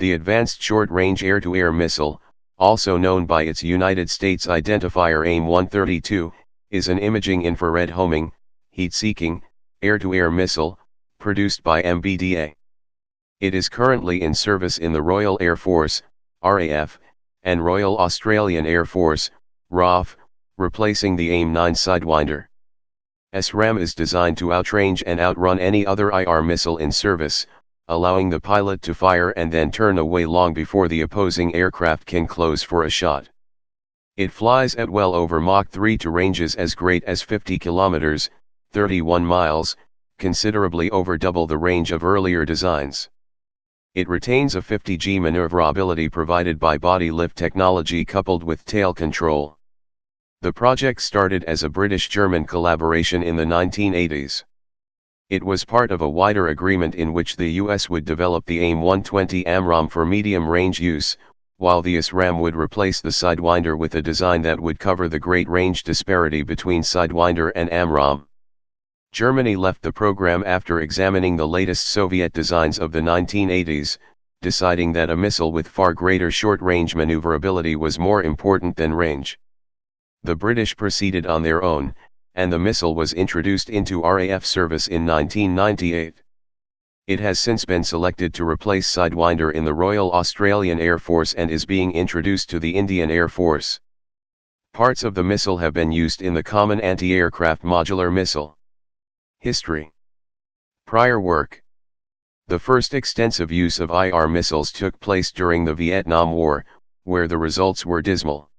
The Advanced Short-Range Air-to-Air Missile, also known by its United States identifier AIM-132, is an imaging infrared homing, heat-seeking, air-to-air missile, produced by MBDA. It is currently in service in the Royal Air Force, RAF, and Royal Australian Air Force, RAF, replacing the AIM-9 Sidewinder. ASRAAM is designed to outrange and outrun any other IR missile in service, allowing the pilot to fire and then turn away long before the opposing aircraft can close for a shot. It flies at well over Mach 3 to ranges as great as 50 kilometers, 31 miles, considerably over double the range of earlier designs. It retains a 50G maneuverability provided by body lift technology coupled with tail control. The project started as a British-German collaboration in the 1980s. It was part of a wider agreement in which the US would develop the AIM-120 AMRAAM for medium-range use, while the ASRAAM would replace the Sidewinder with a design that would cover the great range disparity between Sidewinder and AMRAAM. Germany left the program after examining the latest Soviet designs of the 1980s, deciding that a missile with far greater short-range maneuverability was more important than range. The British proceeded on their own, and the missile was introduced into RAF service in 1998. It has since been selected to replace Sidewinder in the Royal Australian Air Force and is being introduced to the Indian Air Force. Parts of the missile have been used in the Common Anti-Aircraft Modular Missile. History. Prior work. The first extensive use of IR missiles took place during the Vietnam War, where the results were dismal.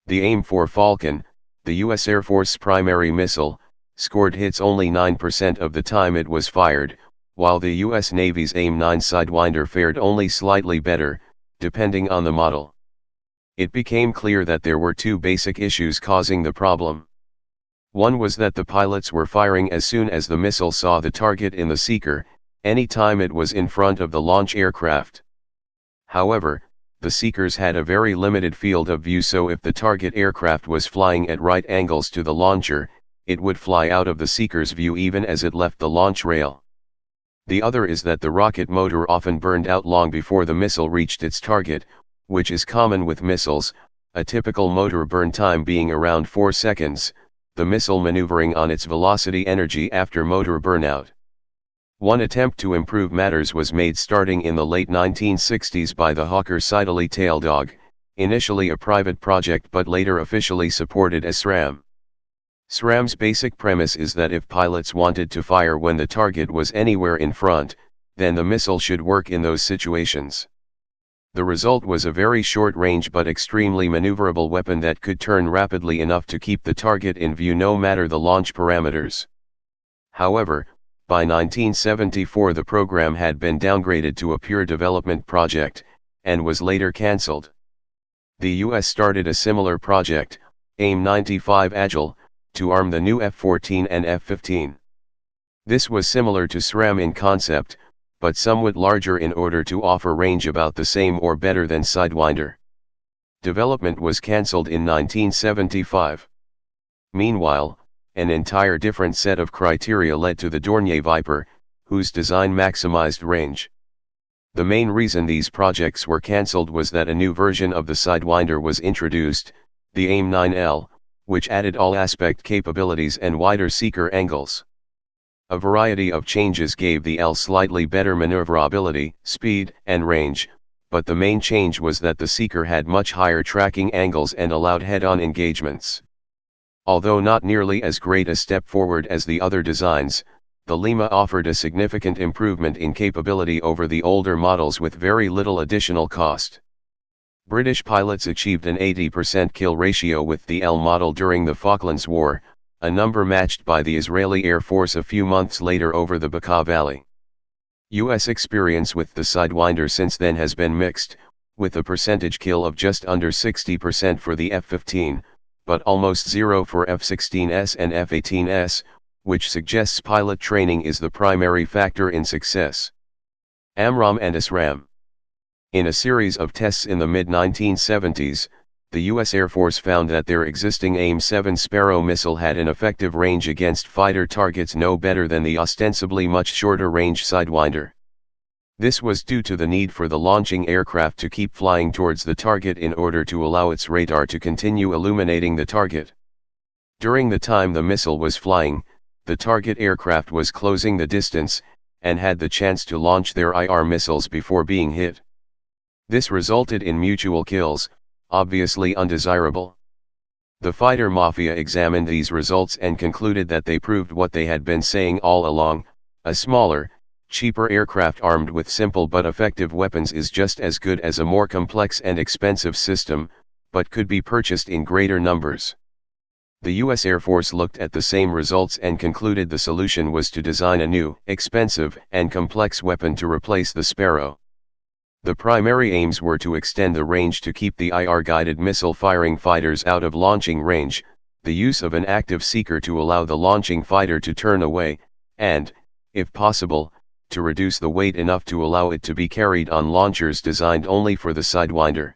The AIM-4 Falcon, the U.S. Air Force's primary missile, scored hits only 9% of the time it was fired, while the U.S. Navy's AIM-9 Sidewinder fared only slightly better, depending on the model. It became clear that there were two basic issues causing the problem. One was that the pilots were firing as soon as the missile saw the target in the seeker, any time it was in front of the launch aircraft. However, the seekers had a very limited field of view, so if the target aircraft was flying at right angles to the launcher, it would fly out of the seeker's view even as it left the launch rail. The other is that the rocket motor often burned out long before the missile reached its target, which is common with missiles, a typical motor burn time being around 4 seconds, the missile maneuvering on its velocity energy after motor burnout. One attempt to improve matters was made starting in the late 1960s by the Hawker Siddeley Tail Dog, initially a private project but later officially supported as SRAAM. SRAAM's basic premise is that if pilots wanted to fire when the target was anywhere in front, then the missile should work in those situations. The result was a very short-range but extremely maneuverable weapon that could turn rapidly enough to keep the target in view no matter the launch parameters. However, by 1974 the program had been downgraded to a pure development project, and was later cancelled. The US started a similar project, AIM-95 Agile, to arm the new F-14 and F-15. This was similar to SRAAM in concept, but somewhat larger in order to offer range about the same or better than Sidewinder. Development was cancelled in 1975. Meanwhile, an entire different set of criteria led to the Dornier Viper, whose design maximized range. The main reason these projects were cancelled was that a new version of the Sidewinder was introduced, the AIM-9L, which added all aspect capabilities and wider seeker angles. A variety of changes gave the L slightly better maneuverability, speed, and range, but the main change was that the seeker had much higher tracking angles and allowed head-on engagements. Although not nearly as great a step forward as the other designs, the Lima offered a significant improvement in capability over the older models with very little additional cost. British pilots achieved an 80% kill ratio with the L model during the Falklands War, a number matched by the Israeli Air Force a few months later over the Bekaa Valley. US experience with the Sidewinder since then has been mixed, with a percentage kill of just under 60% for the F-15, but almost zero for F-16S and F-18S, which suggests pilot training is the primary factor in success. AMRAAM and ASRAAM. In a series of tests in the mid-1970s, the U.S. Air Force found that their existing AIM-7 Sparrow missile had an effective range against fighter targets no better than the ostensibly much shorter range Sidewinder. This was due to the need for the launching aircraft to keep flying towards the target in order to allow its radar to continue illuminating the target. During the time the missile was flying, the target aircraft was closing the distance, and had the chance to launch their IR missiles before being hit. This resulted in mutual kills, obviously undesirable. The fighter mafia examined these results and concluded that they proved what they had been saying all along: a smaller, cheaper aircraft armed with simple but effective weapons is just as good as a more complex and expensive system, but could be purchased in greater numbers. The U.S. Air Force looked at the same results and concluded the solution was to design a new, expensive, and complex weapon to replace the Sparrow. The primary aims were to extend the range to keep the IR-guided missile-firing fighters out of launching range, the use of an active seeker to allow the launching fighter to turn away, and, if possible, to reduce the weight enough to allow it to be carried on launchers designed only for the Sidewinder.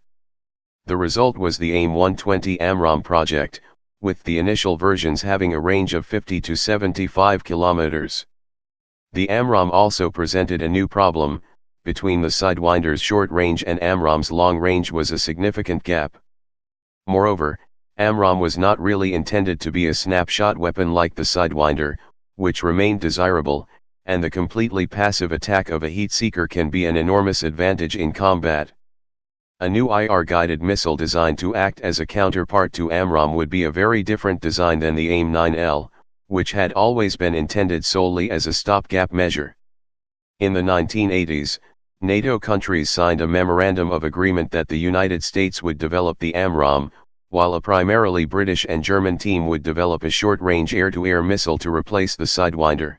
The result was the AIM-120 AMRAAM project, with the initial versions having a range of 50 to 75 kilometers. The AMRAAM also presented a new problem: between the Sidewinder's short range and AMRAAM's long range was a significant gap. Moreover, AMRAAM was not really intended to be a snapshot weapon like the Sidewinder, which remained desirable, and the completely passive attack of a heat seeker can be an enormous advantage in combat. A new IR-guided missile designed to act as a counterpart to AMRAAM would be a very different design than the AIM-9L, which had always been intended solely as a stopgap measure. In the 1980s, NATO countries signed a memorandum of agreement that the United States would develop the AMRAAM, while a primarily British and German team would develop a short-range air-to-air missile to replace the Sidewinder.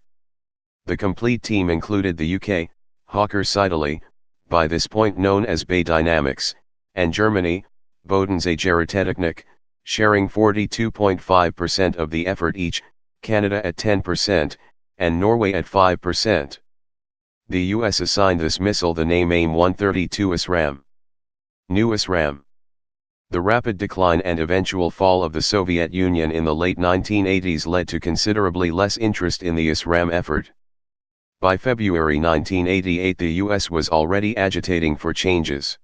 The complete team included the UK, Hawker's Italy, by this point known as BAE Dynamics, and Germany, Bodensee Gerätetechnik, sharing 42.5% of the effort each, Canada at 10%, and Norway at 5%. The US assigned this missile the name AIM-132 ASRAAM. New ASRAAM. The rapid decline and eventual fall of the Soviet Union in the late 1980s led to considerably less interest in the ASRAAM effort. By February 1988 the US was already agitating for changes.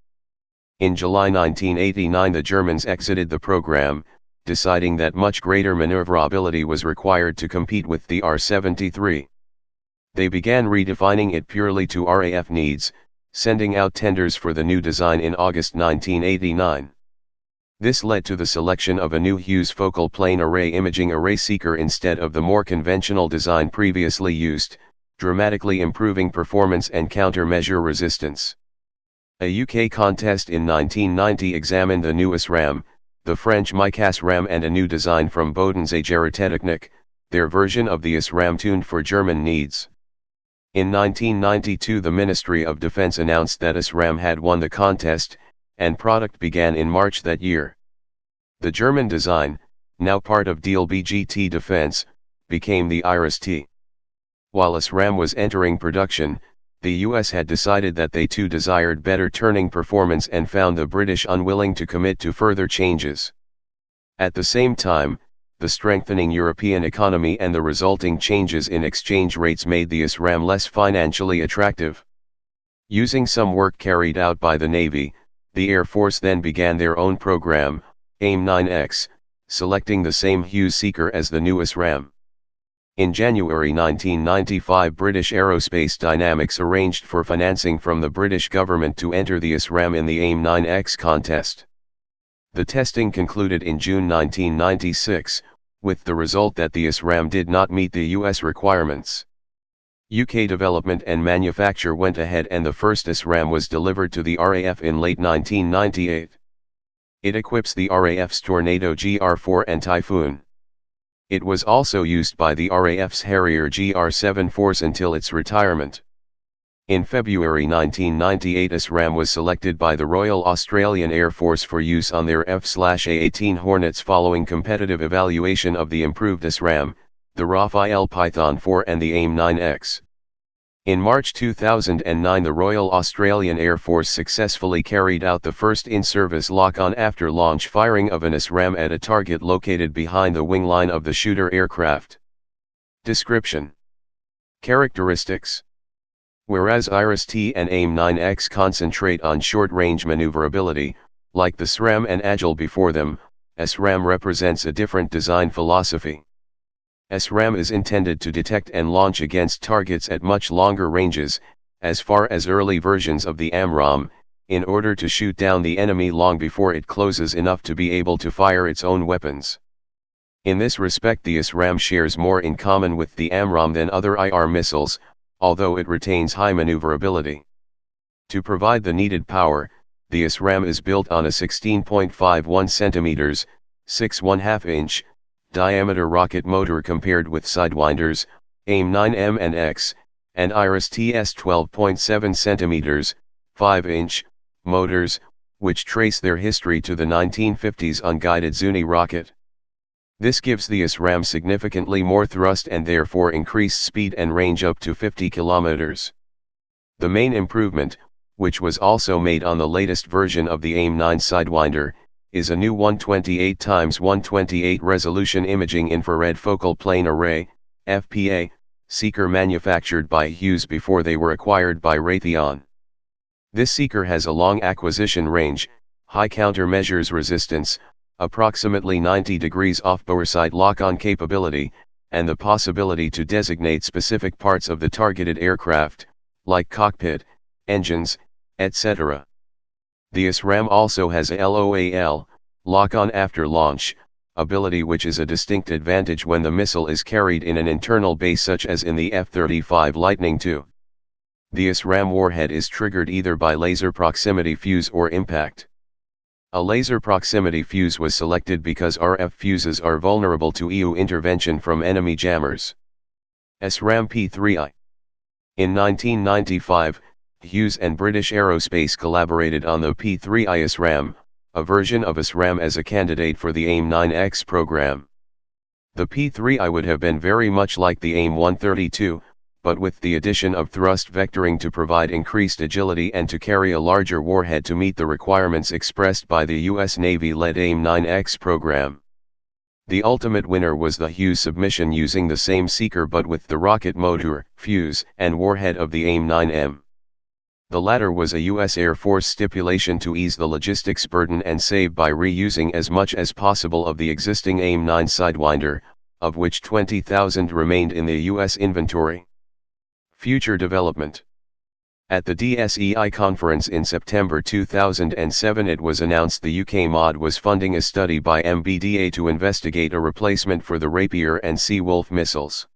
In July 1989 the Germans exited the program, deciding that much greater maneuverability was required to compete with the R-73. They began redefining it purely to RAF needs, sending out tenders for the new design in August 1989. This led to the selection of a new Hughes focal plane array imaging array seeker instead of the more conventional design previously used, dramatically improving performance and countermeasure resistance. A UK contest in 1990 examined the new ASRAAM, the French ASRAAM, and a new design from Bodensee Gerätetechnik, their version of the ASRAAM tuned for German needs. In 1992 the Ministry of Defense announced that ASRAAM had won the contest, and product began in March that year. The German design, now part of DLBGT Defense, became the IRIS-T. While ASRAAM was entering production, the US had decided that they too desired better turning performance and found the British unwilling to commit to further changes. At the same time, the strengthening European economy and the resulting changes in exchange rates made the ASRAAM less financially attractive. Using some work carried out by the Navy, the Air Force then began their own program, AIM-9X, selecting the same Hughes seeker as the new ASRAAM. In January 1995 British Aerospace Dynamics arranged for financing from the British government to enter the ASRAAM in the AIM-9X contest. The testing concluded in June 1996, with the result that the ASRAAM did not meet the US requirements. UK development and manufacture went ahead and the first ASRAAM was delivered to the RAF in late 1998. It equips the RAF's Tornado GR4 and Typhoon. It was also used by the RAF's Harrier GR7 force until its retirement. In February 1998 ASRAAM was selected by the Royal Australian Air Force for use on their F/A-18 Hornets following competitive evaluation of the improved ASRAAM, the Rafael Python 4 and the AIM-9X. In March 2009 the Royal Australian Air Force successfully carried out the first in-service lock-on after launch firing of an ASRAAM at a target located behind the wing line of the shooter aircraft. Description. Characteristics. Whereas IRIS-T and AIM-9X concentrate on short-range maneuverability, like the SRAM and Agile before them, ASRAAM represents a different design philosophy. ASRAAM is intended to detect and launch against targets at much longer ranges, as far as early versions of the AMRAAM, in order to shoot down the enemy long before it closes enough to be able to fire its own weapons. In this respect, the ASRAAM shares more in common with the AMRAAM than other IR missiles, although it retains high maneuverability. To provide the needed power, the ASRAAM is built on a 16.51 cm, 6½ inch, diameter rocket motor compared with Sidewinder's, AIM-9M and X, and IRIS-T's 12.7 cm, 5 inch, motors, which trace their history to the 1950s unguided Zuni rocket. This gives the ASRAAM significantly more thrust and therefore increased speed and range up to 50 km. The main improvement, which was also made on the latest version of the AIM-9 Sidewinder, is a new 128x128 resolution imaging infrared focal plane array, FPA, seeker manufactured by Hughes before they were acquired by Raytheon. This seeker has a long acquisition range, high countermeasures resistance, approximately 90 degrees off-boreside lock-on capability, and the possibility to designate specific parts of the targeted aircraft, like cockpit, engines, etc. The ASRAAM also has a LOAL, lock-on after launch, ability, which is a distinct advantage when the missile is carried in an internal base such as in the F-35 Lightning II. The ASRAAM warhead is triggered either by laser proximity fuse or impact. A laser proximity fuse was selected because RF fuses are vulnerable to EU intervention from enemy jammers. Sram P3i. In 1995, Hughes and British Aerospace collaborated on the P3i ASRAAM, a version of ASRAAM as a candidate for the AIM-9X program. The P3i would have been very much like the AIM-132, but with the addition of thrust vectoring to provide increased agility and to carry a larger warhead to meet the requirements expressed by the U.S. Navy-led AIM-9X program. The ultimate winner was the Hughes submission using the same seeker but with the rocket motor, fuse, and warhead of the AIM-9M. The latter was a U.S. Air Force stipulation to ease the logistics burden and save by reusing as much as possible of the existing AIM-9 Sidewinder, of which 20,000 remained in the U.S. inventory. Future development. At the DSEI conference in September 2007, it was announced the UK MOD was funding a study by MBDA to investigate a replacement for the Rapier and Sea-Wolf missiles.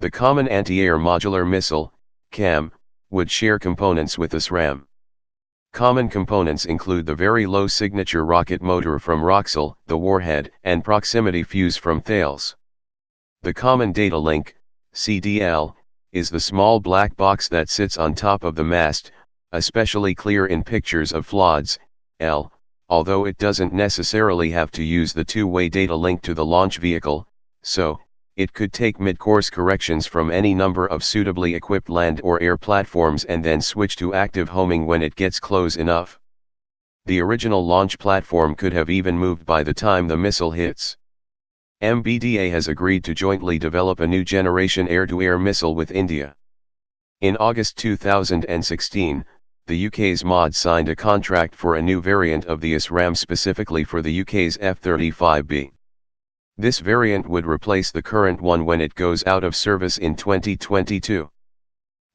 The Common Anti-Air Modular Missile, CAM, would share components with ASRAAM. Common components include the very low signature rocket motor from Roxel, the warhead, and proximity fuse from Thales. The Common Data Link, CDL, is the small black box that sits on top of the mast, especially clear in pictures of FLODs, although it doesn't necessarily have to use the two-way data link to the launch vehicle, so, it could take mid-course corrections from any number of suitably equipped land or air platforms and then switch to active homing when it gets close enough. The original launch platform could have even moved by the time the missile hits. MBDA has agreed to jointly develop a new generation air-to-air missile with India. In August 2016, the UK's MOD signed a contract for a new variant of the ASRAAM specifically for the UK's F-35B. This variant would replace the current one when it goes out of service in 2022.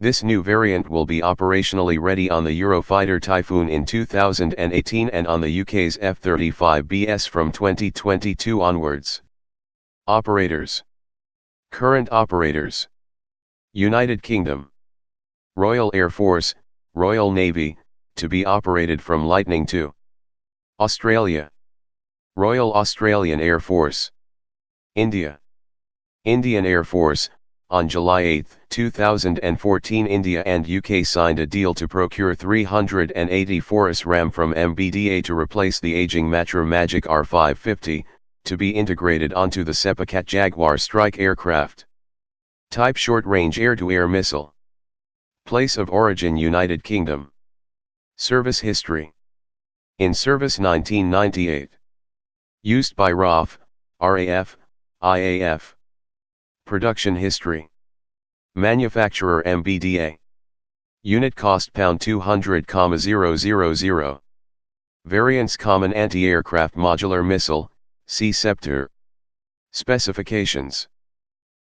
This new variant will be operationally ready on the Eurofighter Typhoon in 2018 and on the UK's F-35BS from 2022 onwards. Operators. Current operators. United Kingdom. Royal Air Force, Royal Navy, to be operated from Lightning II. Australia. Royal Australian Air Force. India. Indian Air Force. On July 8, 2014, India and UK signed a deal to procure 384 ASRAAM from MBDA to replace the aging Matra Magic R550, to be integrated onto the Sepakat Jaguar strike aircraft. Type short-range air-to-air missile. Place of origin United Kingdom. Service history. In service 1998. Used by RAF, IAF. Production history. Manufacturer MBDA. Unit cost pound 200,000. Variants common anti-aircraft modular missile, C-Scepter. Specifications.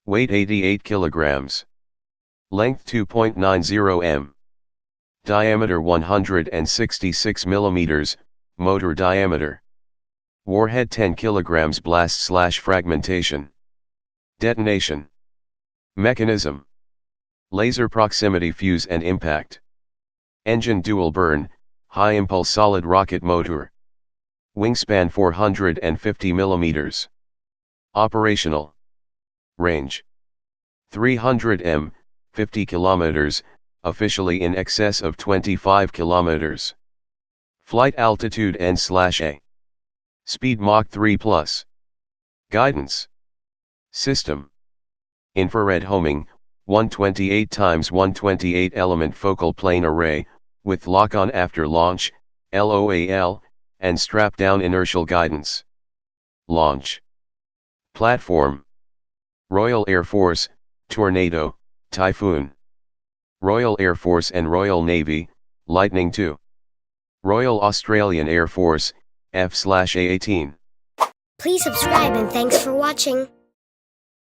Weight 88 kilograms. Length 2.90 m. Diameter 166 millimeters, motor diameter. Warhead 10 kilograms blast/fragmentation. Detonation. Mechanism. Laser proximity fuse and impact. Engine dual burn, high impulse solid rocket motor. Wingspan 450 millimeters. Operational. Range. 300 m, 50 kilometers, officially in excess of 25 kilometers. Flight altitude n/a. Speed Mach 3 plus. Guidance. System. Infrared homing, 128 x 128 element focal plane array, with lock-on after launch, LOAL, and strap-down inertial guidance. Launch. Platform. Royal Air Force, Tornado, Typhoon. Royal Air Force and Royal Navy, Lightning II. Royal Australian Air Force, F/A-18. Please subscribe and thanks for watching.